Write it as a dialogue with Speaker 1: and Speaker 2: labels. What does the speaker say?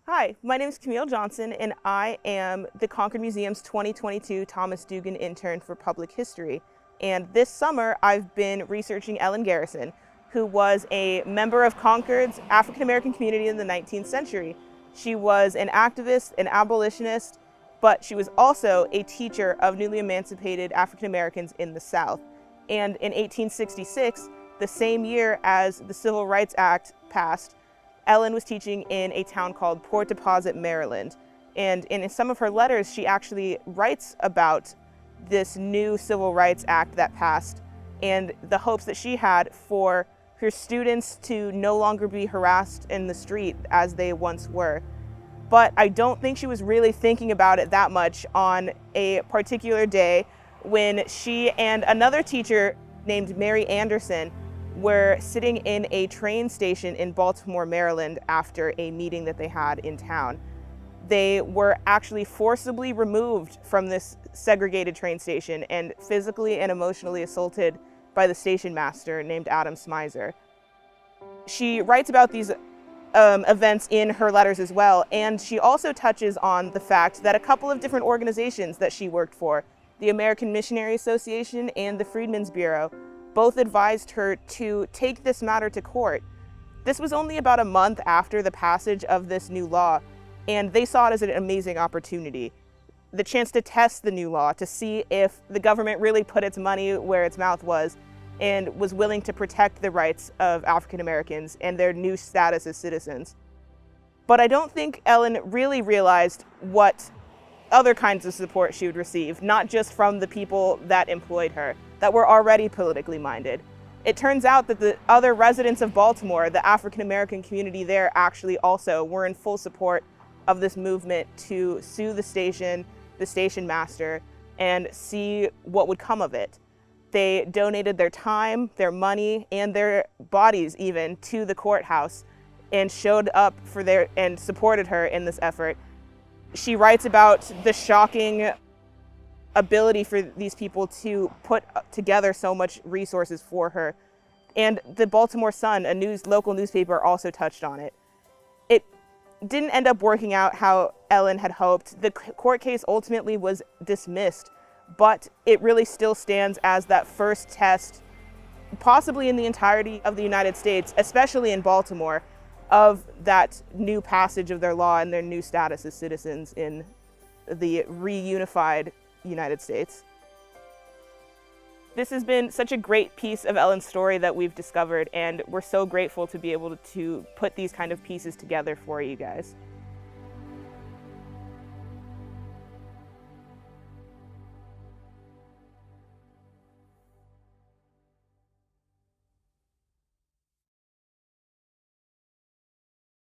Speaker 1: Hi, my name is Camille Johnson, and I am the Concord Museum's 2022 Thomas Dugan Intern for Public History. And this summer, I've been researching Ellen Garrison, who was a member of Concord's African American community in the 19th century. She was an activist, an abolitionist, but she was also a teacher of newly emancipated African Americans in the South. And in 1866, the same year as the Civil Rights Act passed, Ellen was teaching in a town called Port Deposit, Maryland. And in some of her letters, she actually writes about this new Civil Rights Act that passed and the hopes that she had for her students to no longer be harassed in the street as they once were. But I don't think she was really thinking about it that much on a particular day when she and another teacher named Mary Anderson were sitting in a train station in Baltimore, Maryland after a meeting that they had in town. They were actually forcibly removed from this segregated train station and physically and emotionally assaulted by the station master named Adam Smizer. She writes about these events in her letters as well, and she also touches on the fact that a couple of different organizations that she worked for, the American Missionary Association and the Freedmen's Bureau, both advised her to take this matter to court. This was only about a month after the passage of this new law, and they saw it as an amazing opportunity. The chance to test the new law, to see if the government really put its money where its mouth was and was willing to protect the rights of African Americans and their new status as citizens. But I don't think Ellen really realized what other kinds of support she would receive, not just from the people that employed her, that were already politically minded. It turns out that the other residents of Baltimore, the African American community there, actually also were in full support of this movement to sue the station master, and see what would come of it. They donated their time, their money, and their bodies even to the courthouse and showed up and supported her in this effort. She writes about the shocking ability for these people to put together so much resources for her. And the Baltimore Sun, a local newspaper, also touched on it. It didn't end up working out how Ellen had hoped. The court case ultimately was dismissed, but it really still stands as that first test, possibly in the entirety of the United States, especially in Baltimore, of that new passage of their law and their new status as citizens in the reunified United States. This has been such a great piece of Ellen's story that we've discovered, and we're so grateful to be able to put these kind of pieces together for you guys.